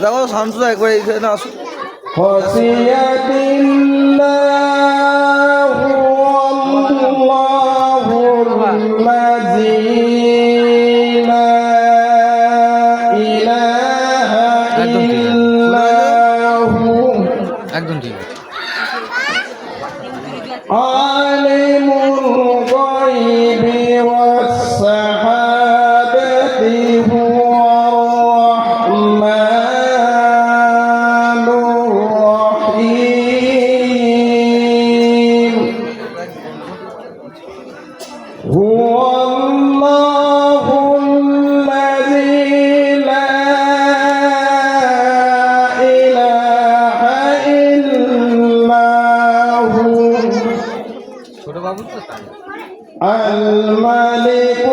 দেখো শান্ত একবার এইখানে আসো একদম ঠিক আছে আলিমুল গায়বি ওয়াস শাহাদাতি হুয়ার রাহমানুর রাহিম হুয়াল্লাহুল্লাযী লা ইলাহা ইল্লা হু ছোট বাবু তো তাই الملك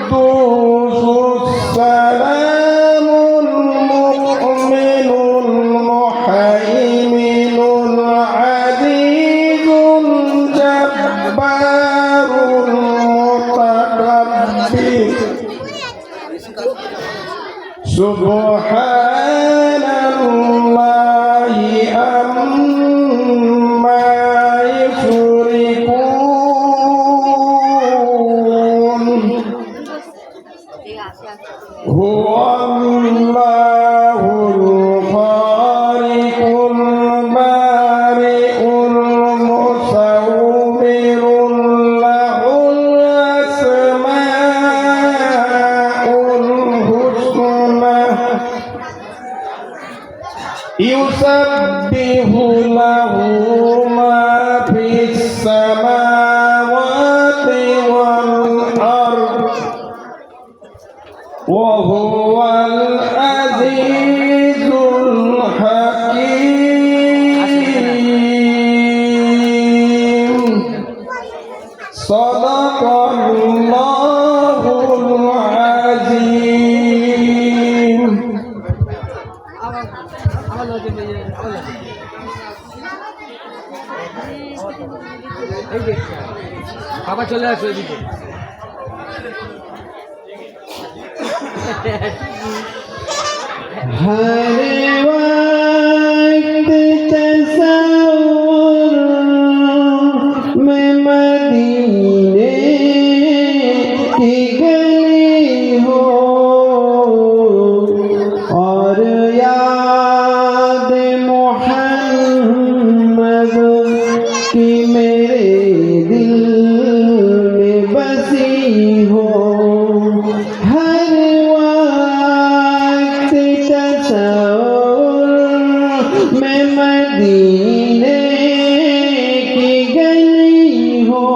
القدوس السلام المؤمن المهيمن العزيز الجبار المتكبر سبحان الله عما يشركون هو الله الخالق البارئ المصور له الأسماء الحسنى يسبح له ما في السماوات والأرض وهو العزيز الحكيم صدق الله العظيم বাবা চলে আসো এদিকে हर वक्त तसव्वुर में मदीने की गली हो और याद मोहम्मद की मेरे दिल में बसी हो हर वक्त तसव्वुर में मदीने की गली हो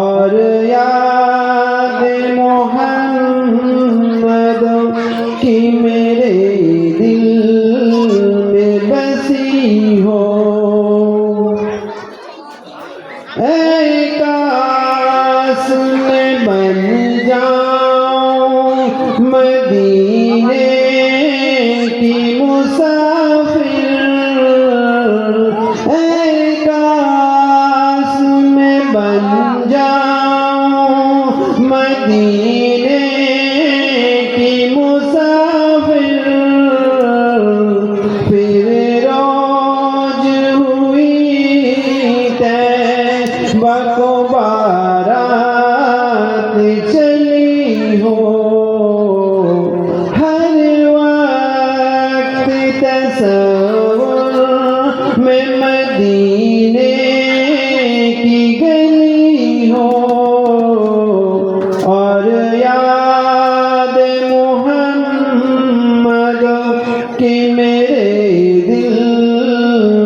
और याद मोहम्मद की मेरे दिल में बसी हो काश में बन जाऊं मदीने की मुसाफिर काश में बन जाऊं मदीने की मुसाफिर फिर रोज हुई तैबा को बारात चली हो हर वक्त तसव्वुर में मदीने की गली हो और याद मोहम्मद की मेरे दिल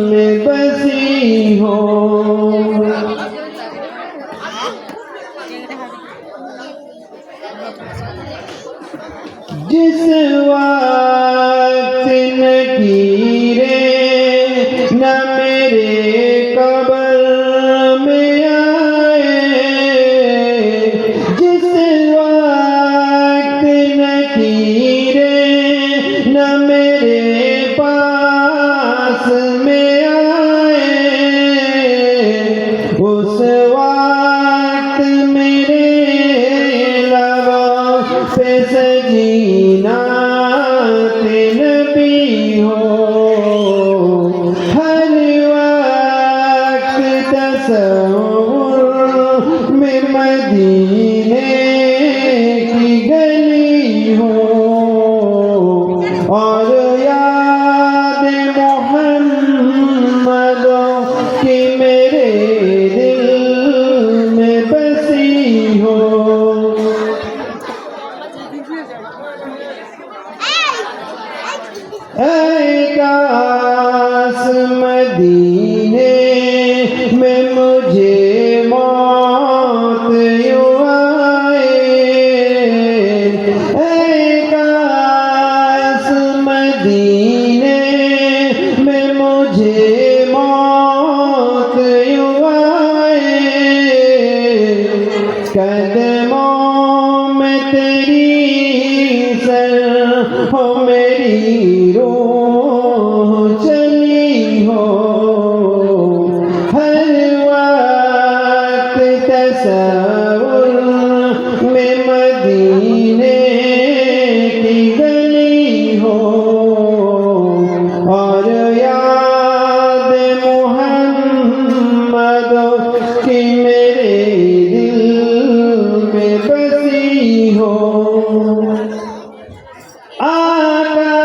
में बसी हो जिस वक्त नकीरे न मेरे कब्र में आए जिस वक्त नकीरे न मेरे पास में आए उस वक्त मेरे में मदीने की गली हो और याद मोहम्मद की मेरे दिल में बसी हो। काश मदीने में मुझे मौत यूं आए। काश मदीने में मुझे मौत यूं आए। कदमों में तेरी सर हो मेरी रूह चली हो। हर वक्त तसव्वुर में मदीने की गली हो और याद मोहम्मद की मेरे दिल में बसी हो। आका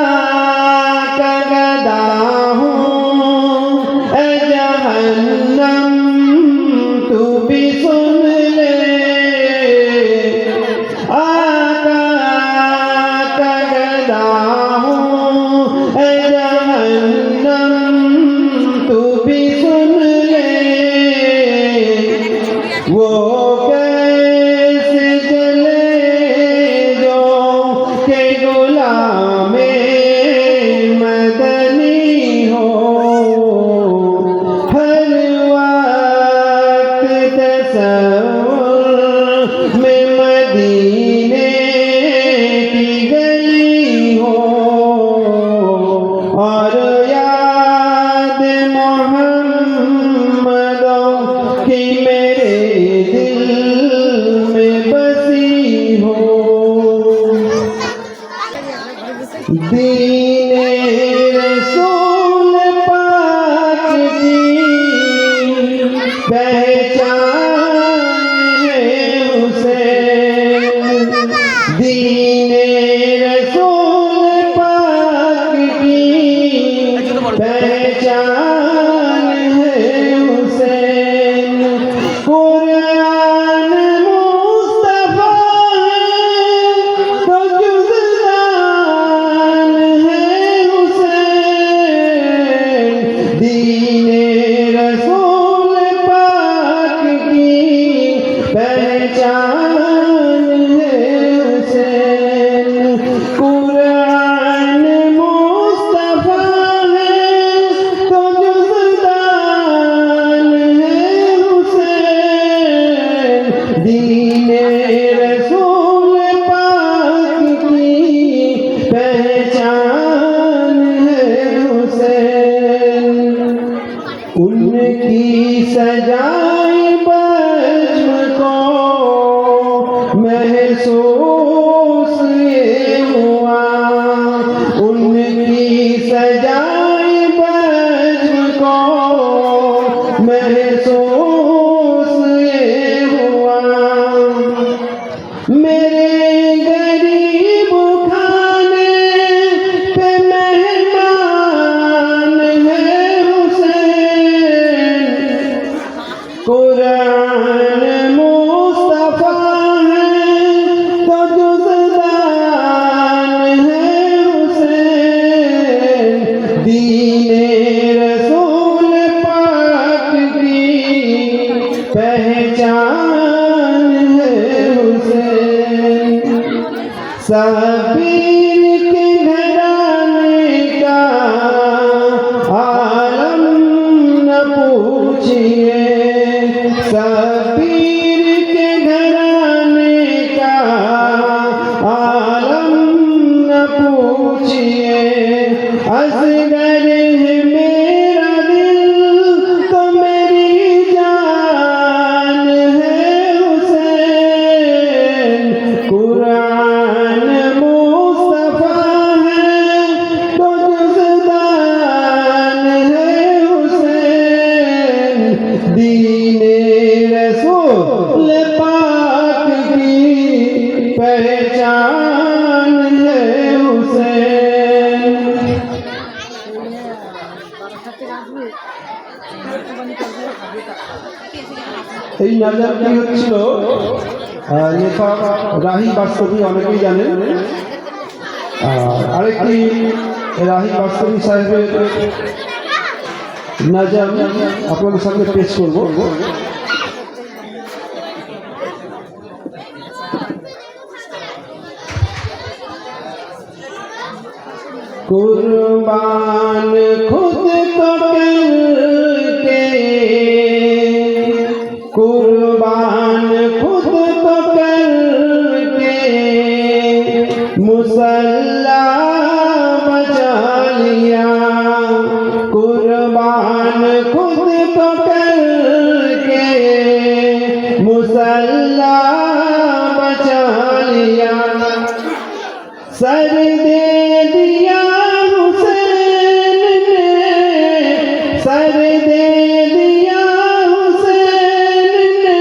का गदा हूँ ऐ जहन्नम तू भी सुन ले। आका का गदा हूँ ऐ जहन्नम तू भी सुन ले। वो कैसे जले जो के गुलामे मदनी हो। हर वक्त तसव्वुर में मदीने की गली हो और याद मोहम्मद की मेरे दिल में बसी हो। दीने रसूल पाक की पहचान है हुसैन। दीने रसूल पाक की पहचान है हुसैन। कुरान मुस्तफा तो जुज़दान है हुसैन। दीने रसूल पाक की पहचान है हुसैन। कुरान मुस्तफा है तो जुज़दान है हुसैन। दीने रसूल पाक की पहचान है हुसैन। उनकी सजाए बज़्म को महसूस ये हुआ। उनकी सजाए बज़्म को महसूस ये हुआ। मेरे गरीब खाने पे मेहमान है हुसैन। कुरान मुस्तफा है तो जुज़दान है हुसैन। दीने रसूल पाक की पहचान है हुसैन। सबीर के घराने का आलम न पूछिए। सबीर के घराने का आलम न पूछिए। असगर है मेरा दिल तो मेरी जान है हुसैन। कुरान मुस्तफा নাজার কি হচ্ছিল, লেখক রাহি বাস্তবী অনেকেই জানেন। আরেকটি রাহি বাস্তবী সাহেবের নাজার আপনাদের সামনে পেশ করব। कुर्बान खुद को करके, कुर्बान खुद को करके मुसल्ला बचा लिया। कुर्बान खुद को करके मुसल्ला बचा लिया। सर दे दिया हुसैन ने, सर दे दिया हुसैन ने,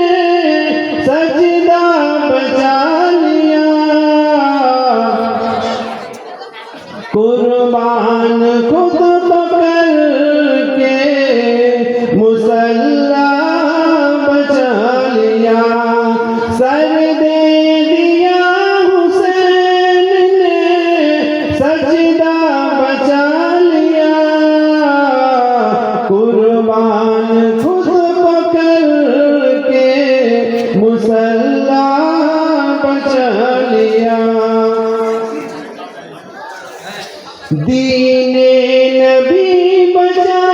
सजदा बचा लिया। कुर्बान खुद को करके मुसल्ला बचा लिया। सर दे दिया हुसैन ने, सजदा बचा लिया। कुर्बान खुद को करके मुसल्ला बचा लिया। दीने नबी बचा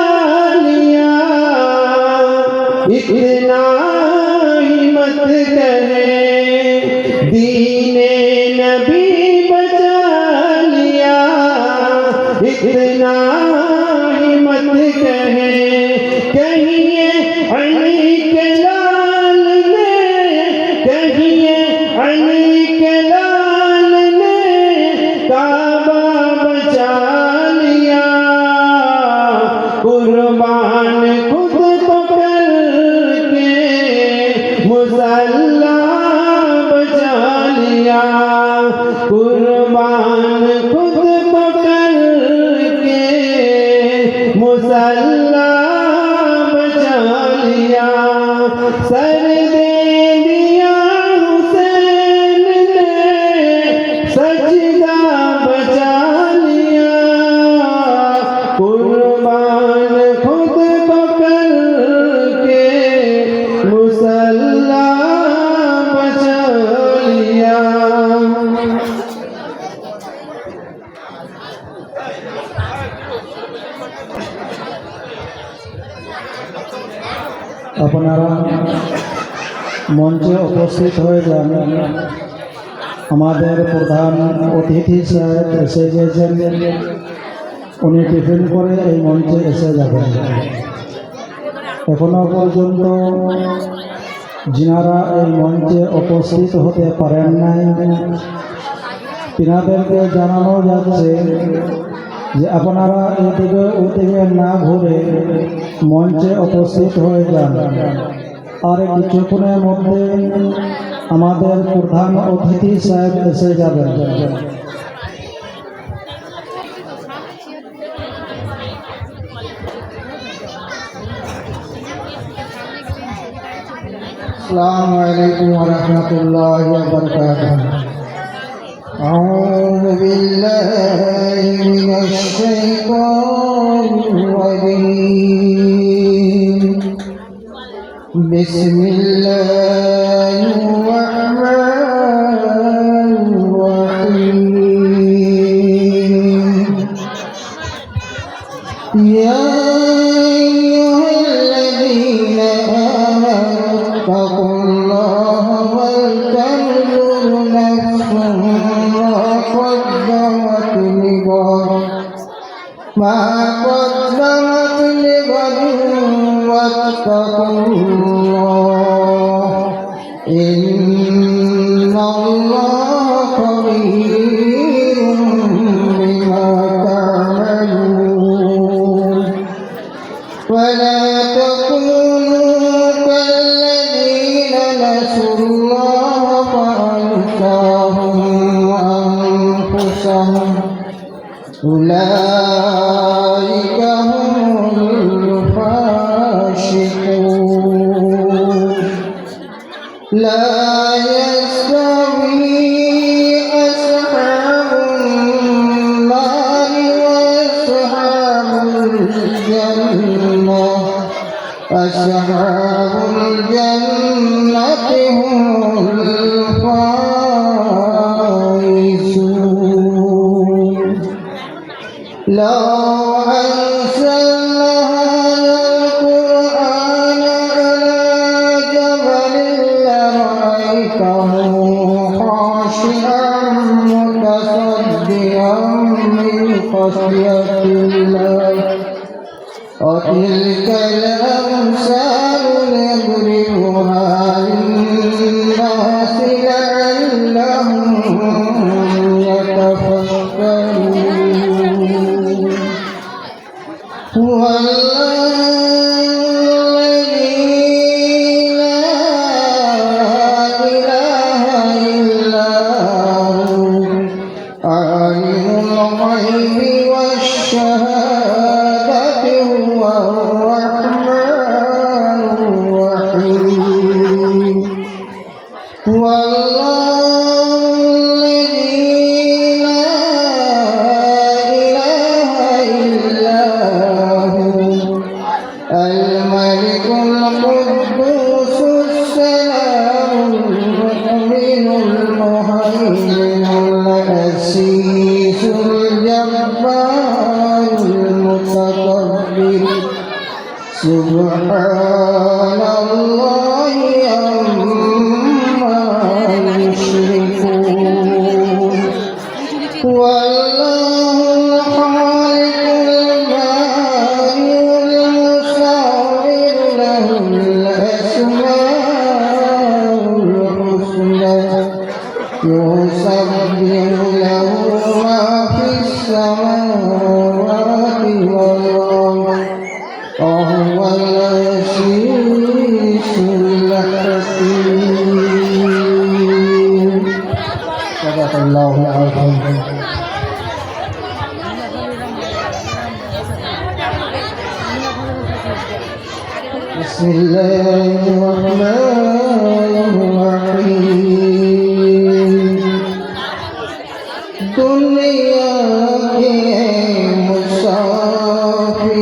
लिया, इतना ही मत कहे। दीने नबी बचा लिया, इतना ही मत कहे। कहिए अली के लाल ने, कहिए अली के लाल ने काबा बचा लिया। कुर्बान खुद को करके मुसल्ला बचा लिया। कुर्बान खुद को करके मुसल्ला बचा लिया। सर दे दिया हुसैन ने, सजदा बचा लिया। कुर्बान खुद को करके मुसल्ला बचा लिया। আপনারা মঞ্চে উপস্থিত হয়ে যান। আমাদের প্রধান অতিথি স্যার এসে গিয়েছেন, উনি টিফিন করে এই মঞ্চে এসে যাবেন। এখনো পর্যন্ত যিনারা এই মঞ্চে উপস্থিত হতে পারেন নাই, তিনাদেরকে জানানো যাচ্ছে যে আপনারা এদিকে ওদিকে না ঘুরে মঞ্চে উপস্থিত হয়ে যান। আর কিছুক্ষণের মধ্যে আমাদের প্রধান অতিথি সাহেব এসে যাবেন। আসসালামু আলাইকুম ওয়া রাহমাতুল্লাহি ওয়া বারাকাতুহু। أعوذ بالله من الشيطان الرجيم. بسم الله الرحمن الرحيم. يا أيها الذين آمنوا اتقوا الله ولتنظر نفس ما قدمت لغد واتقوا الله إن الله خبير بما تعملون. ولا تكونوا كالذين نسوا الله فأنساهم أنفسهم أولئك هم الفاسقون. يستوي أصحاب النار وأصحاب الجنة أصحاب الجنة هم الفائزون لو أنزلنا هذا القرآن على جبل لرأيته خاشعا متصدعا من خشية الله وتلك الأمثال نضربها للناس لعلهم يتفكرون هو الذي لا إله إلا هو عالم الغيب والشهادة هو الرحمن الرحيم هو الله الذي لا إله إلا هو الملك القدوس السلام المؤمن المهيمن العزيز الجبار المتكبر سبحان الله عما يشركون والله الخالق البارئ المصور له الأسماء الحسنى يسبح له ما في السماوات والأرض وهو العزيز الحكيم صدق الله العظيم بسم الله الرحمن الرحيم दुनिया के मुसाफिर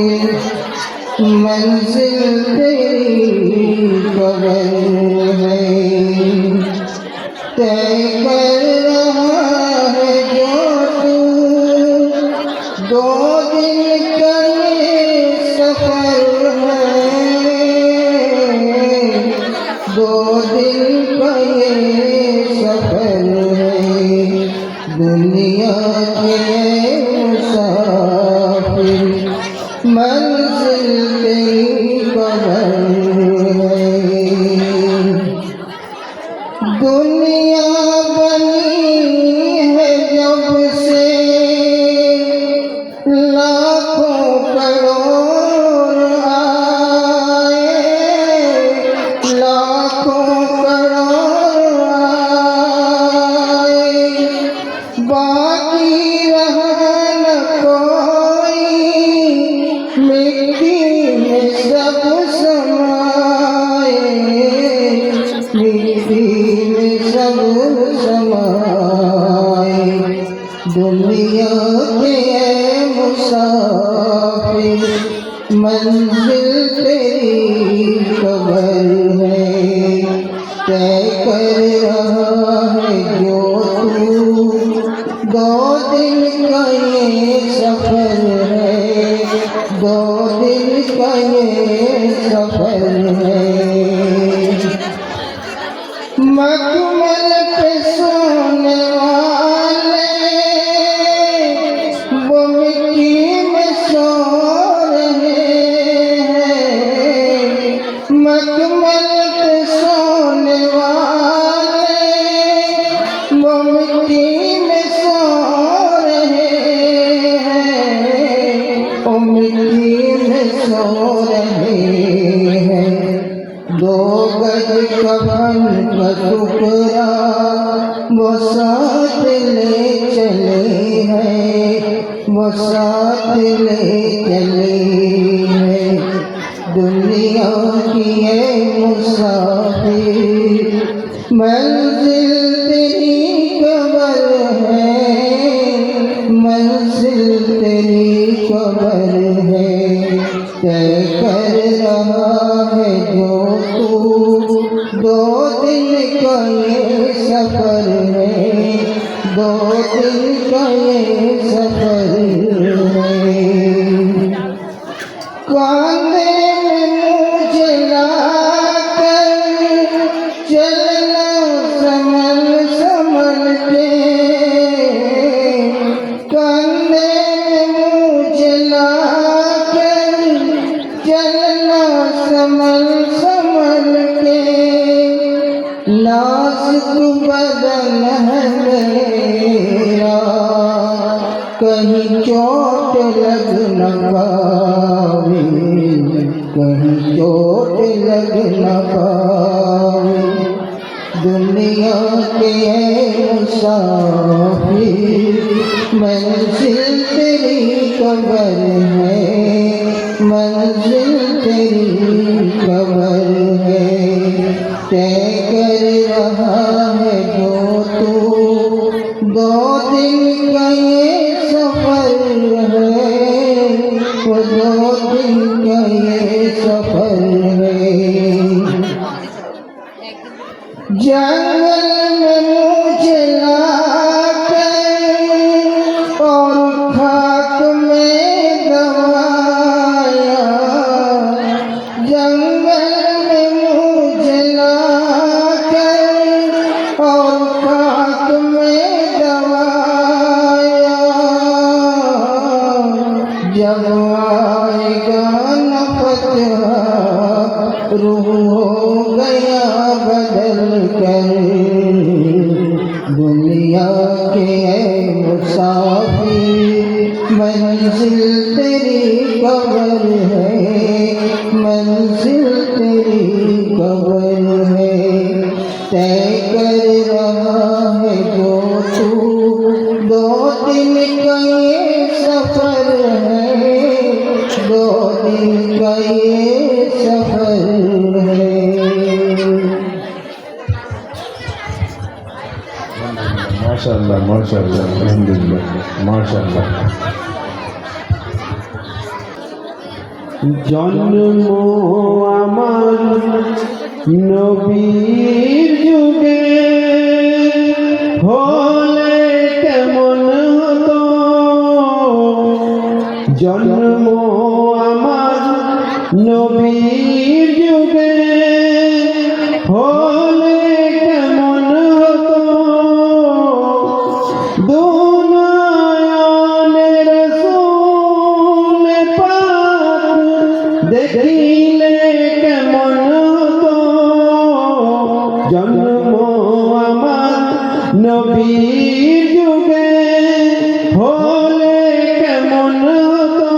मंजिल तेरी कब्र है तय कर रहा है जो तू दो दिन का ये सफर है दो दिन का ये सफर है दुनिया के मुसाफिर मंजिल तेरी कब्र है दुनिया बनी है जब से लाखों करोड़ आए लाखों करोड़ आए बाकी रहा न कोई मिट्टी में सब समाए मिट्टी में सब समाए दुनिया के मुसाफिर मंजिल तेरी कब्र है तय कर रहा है जो तू दो दिन का ये सफर है दो दिन का ये सफर है मखमल पे सोने वाले वो मिट्टी में सो रहे हैं मखमल पे सोने वाले वो मिट्टी में सो रहे हैं वो मिट्टी में सो रहे हैं दो गज कफन का टुकड़ा वो साथ ले चले हैं वो साथ ले चले हैं दुनिया की है मुसाफिर मंजिल तेरी कबर है, मंजिल तेरी कबर है, तय कर रहा है जो तू, 2 दिन का ये सफर है, 2 दिन का ये सफर है। कांधे में मुझे लाकर चलना संभल संभल के, कांधे में मुझे लाकर चलना संभल संभल के, नाजुक बदन है मेरा, कहीं चोट लग न पावे, कहीं चोट लग न पावे। दुनिया के मुसाफिर, मंजिल तेरी कबर है, मंजिल तेरी कबर है, तय कर रहा है जो तू, 2 दिन का ये सफर है, वो 2 दिन का ये सफर है। जंगल में मुझे लाकर और खाक में दबाया, जंगल में मुझे लाकर और खाक में दबाया, जब आएगा न फतवा, रूह हो गया बदल कर। दुनिया के मुसाफिर, मंजिल तेरी कबर है, मंजिल तेरी कबर है, तय कर रहा है जो तू, 2 दिन का ये सफर है, 2 दिन का ये सफर है। माशाअल्लाह माशाअल्लाह, अल्हम्दुलिल्लाह, माशाअल्लाह। जन्म আমার নবীর যুগে হলে কেমন হতো, জন্ম আমার নবীর যুগে হলে কেমন হতো, দুনয়নের রাসূল পাক দেখিলে কেমন হতো, জন্ম আমার নবীর যুগে হলে কেমন হতো,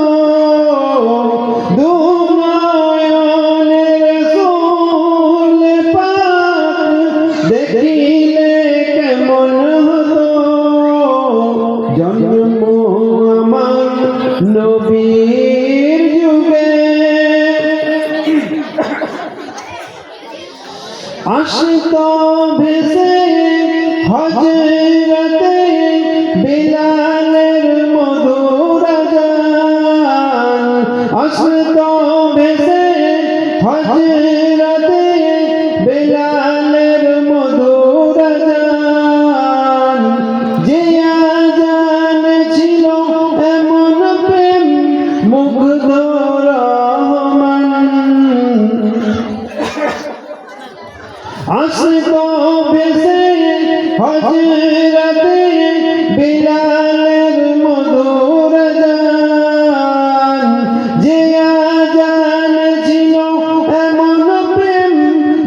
দুনয়নের রাসূল পাক দেখিলে কেমন হতো, জন্ম আমার নবীর যুগে। আসতো ভেসে হযরতে বিলালের মধুর গান, আসতো ভেসে হযরতে বিলালের মধুর গান, যে আযান ছিল এমন প্রেম মুগ্ধ রহমান, আসতো ভেসে হযরতে বিলালের মধুর গান, যে আযান ছিল এমন প্রেম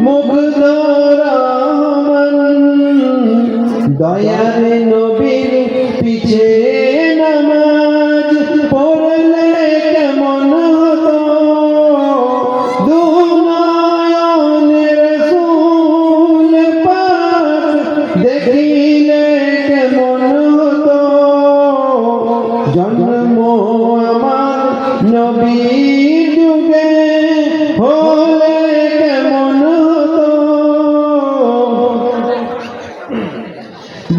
মুগ্ধ রহমান। দয়ার নবীর পিছে নামাজ পড়লে কেমন হতো, দুনয়নের রাসূল পাক দেখিলে কেমন হতো, জন্ম আমার নবীর যুগে হলে কেমন হতো,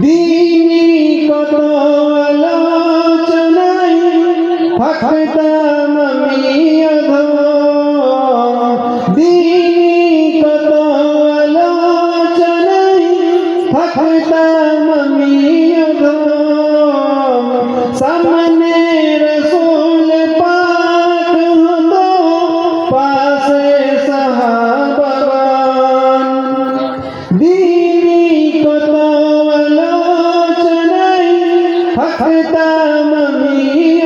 দিনী কত আলোচনায় থাকতাম আমি অধম, দিনী কত আলোচনায় থাকতাম আমি অধম। সামনে রসুল পাক হতো, পাশে সাহাবাগণ। দিনী কত আলোচনায় থাকতাম আমি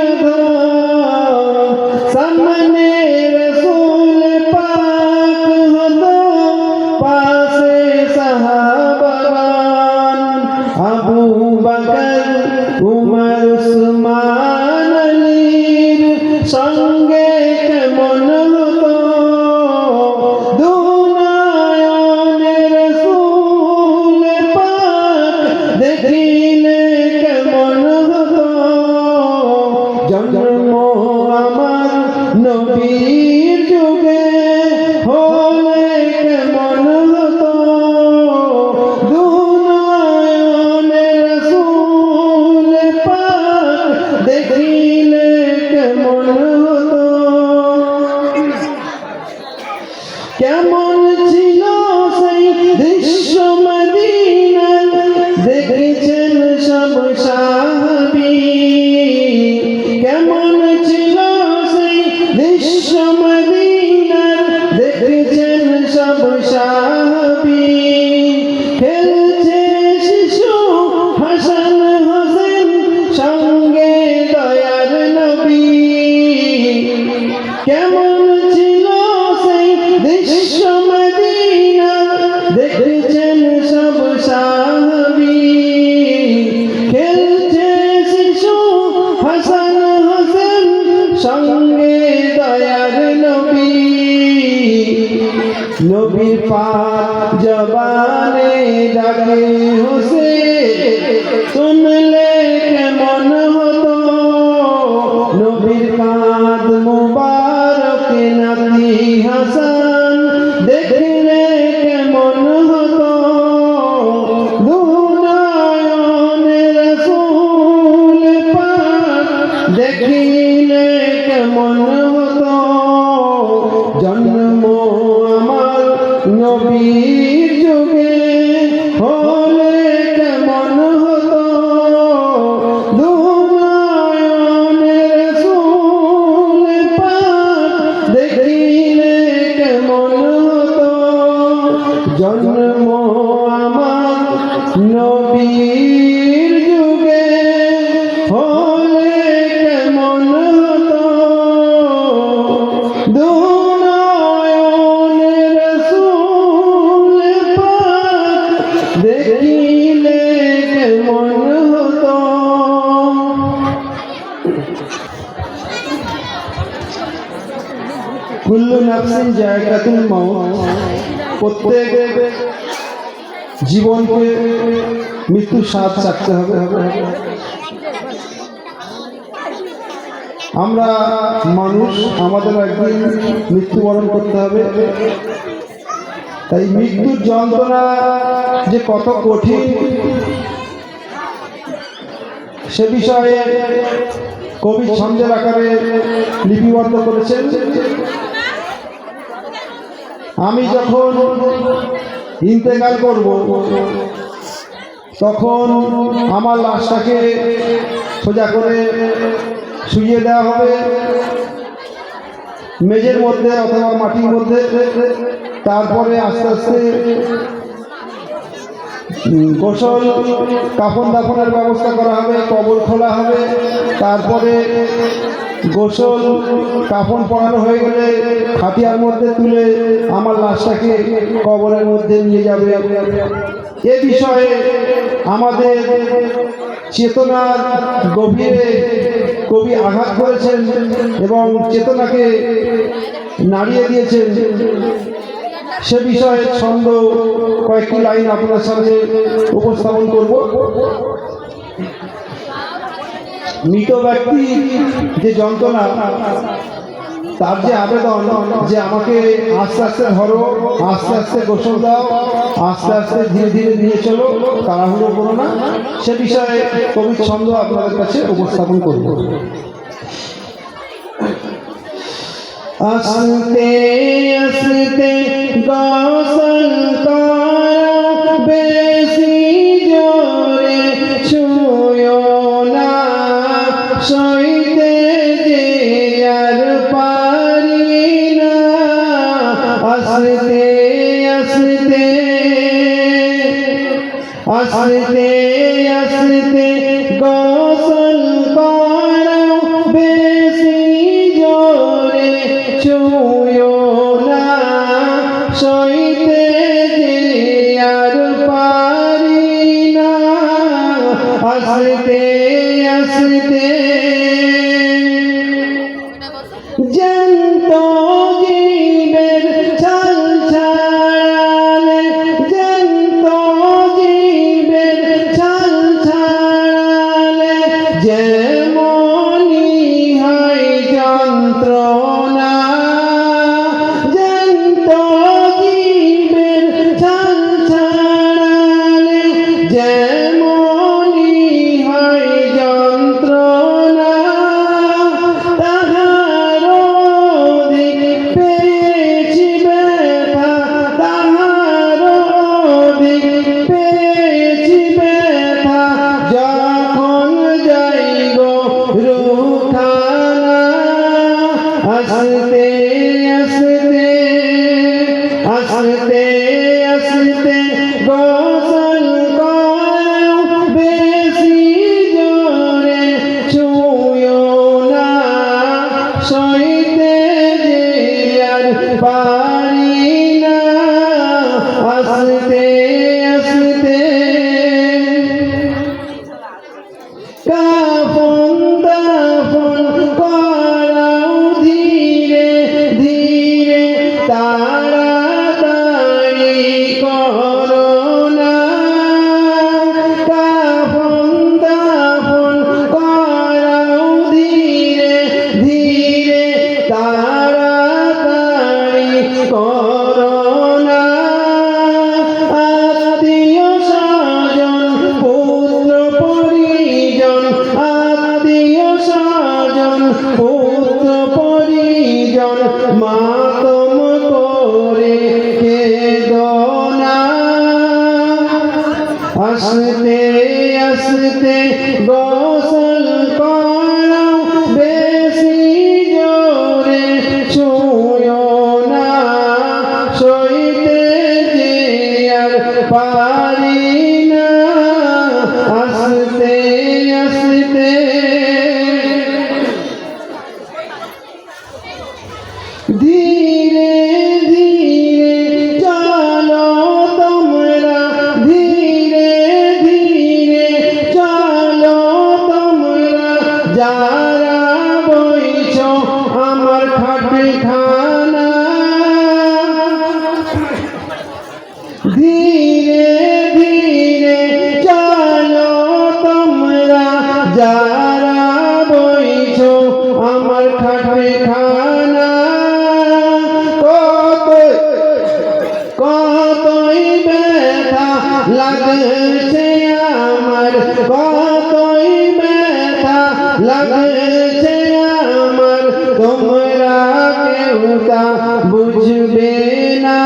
অধম। সামনে রসুল পাক হতো, পাশে সাহাবাগণ। আবু বকর উমর উসমান আলীর সঙ্গে কেমন হতো, দুনয়নের রাসূল পাক দেখিলে কেমন হতো। জন্ম আমার নবীর যুগে হলে কেমন হতো, দুনয়নের রাসূল পাক দেখিলে কেমন হতো। কেমন ছিল সেই দৃশ্য মদিনার, দেখেছেন সব সাহাবী। কেমন ছিল সেই দৃশ্য মদিনার, দেখেছেন সব সাহাবী। খেলছে শিশু হাসান হোসেন, সঙ্গে দয়ার নবী। কেমন ছিল সেই দৃশ্য মদিনা, দেখেছেন সব সাহাবী। খেলছে শিশু হাসান হোসেন, সঙ্গে দয়ার নবী। নবীর পাক জবানে ডাকে হোসেন, শুনলে কেমন হতো। নবীর কাঁধ মুবারক নাতি হাসান, দেখলে কেমন হতো। দুনয়নের রাসূল পাক দেখিলে কেমন হতো। জন্ম আমার নবীর যুগে হলে কেমন হতো, দুনয়নের রাসূল পাক দেখিলে কেমন হতো। জন্ম আমার নবীর যুগে হলে কেমন হতো, দুনয়নের রাসূল পাক দেখিলে কেমন হতো। কুল্লু নাফসিন যায়কাতুল মাউত, প্রত্যেক জীবনকে মৃত্যুর স্বাদ চাখতে হবে। আমরা মানুষ, আমাদের একদিন মৃত্যুবরণ করতে হবে। তাই মৃত্যুর যন্ত্রণা যে কত কঠিন, সে বিষয়ে কবি ছন্দের আকারে লিপিবদ্ধ করেছেন। আমি যখন ইন্তেকাল করব, তখন আমার লাশটাকে সোজা করে শুইয়ে দেওয়া হবে মেঝের মধ্যে অথবা মাটির মধ্যে। তারপরে আস্তে আস্তে গোসল, কাফন দাফনের ব্যবস্থা করা হবে, কবর খোলা হবে। তারপরে গোসল কাফন পরানো হয়ে গেলে খাটিয়ার মধ্যে তুলে আমার লাশটাকে কবরের মধ্যে নিয়ে যাবে। এ বিষয়ে আমাদের চেতনার গভীরে কবি আঘাত করেছেন এবং চেতনাকে নাড়িয়ে দিয়েছেন। সে বিষয়ে ছন্দ কয়েকটি লাইন আপনার সামনে উপস্থাপন করব। মৃত ব্যক্তির যে যন্ত্রণা, তার যে আবেদন যে আমাকে আস্তে আস্তে ধরো, আস্তে আস্তে গোসল দাও, আস্তে আস্তে ধীরে ধীরে নিয়ে চলো, তাড়াহুড়ো করো না, সে বিষয়ে কবির ছন্দ আপনাদের কাছে উপস্থাপন করব। আস্তে আস্তে গোসল করো, বেশি জোরে ছুঁয়ো না, সইতে যে আর পারি না। আস্তে আস্তে আস্তে আস্তে গোসল করো, বেশি জোরে ছুঁয়ো না, সইতে যে আর পারি না। আস্তে আস্তে জ্যান্ত জীবের ছাল ছাড়ালে, জ্যান্ত জীবের ছাল ছাড়ালে যেমনি হয় যন্ত্রণা, জ্যান্ত জীবের ছাল ছাড়ালে যেমনি হয় যন্ত্রণা। তাহার অধিক পেয়েছি ব্যথা, তাহার অধিক পেয়েছি ব্যথা, যখন যাইব রুখানা। আস্তে আস্তে আস্তে আস্তে গোসল করো, বেশি জোরে ছুঁয়ো না, সইতে যে আর পারি না। আস্তে আস্তে কাফন দাফন করাও ধীরে ধীরে, তাড়াতাড়ি করো না। কাফন দাফন করাও ধীরে ধীরে, তাড়াতাড়ি করো না। আত্মীয় স্বজন পুত্র পরিজন, আত্মীয় স্বজন পুত্র পরিজন, মাতম করে কেঁদো না। আস্তে আস্তে গোসল করো, বেশি জোরে ছুঁয়ো না, সইতে যে আর পারি না। আস্তে আস্তে ধীরে ধীরে চলো তোমরা, ধীরে ধীরে চলো তোমরা, যারা বইছ আমার খাটখানা। ধীরে ধীরে চলো তোমরা, যারা বইছ আমার খাটখানা। কতই ব্যথা লাগছে আমার, কতই ব্যথা লাগছে আমার, তোমরা কেউ তা বুঝবে না।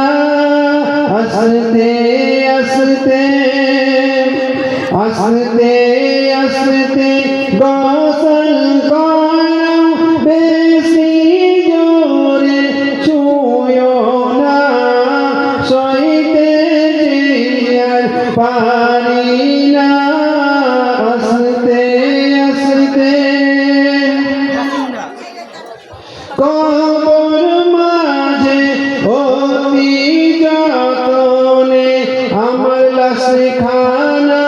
আস্তে আস্তে আস্তে আস্তে গোসল করো, বেশি জোরে ছুঁয়ো না, সইতে যে আর পারি না। আস্তে আস্তে কবর মাঝে অতি যতনে আমার লাশ খানা,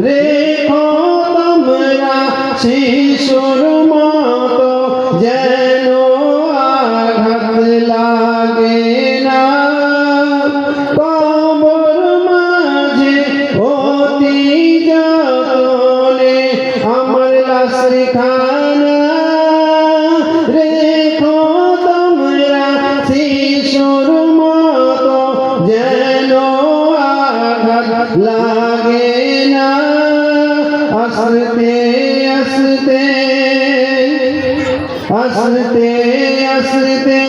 রেখো তোমরা শিশুর মতো, যেন আঘাত লাগে না। কবর মাঝে অতি যতনে আমার লাশ খানা, রে লাগে না আস্তে আস্তে আস্তে আস্তে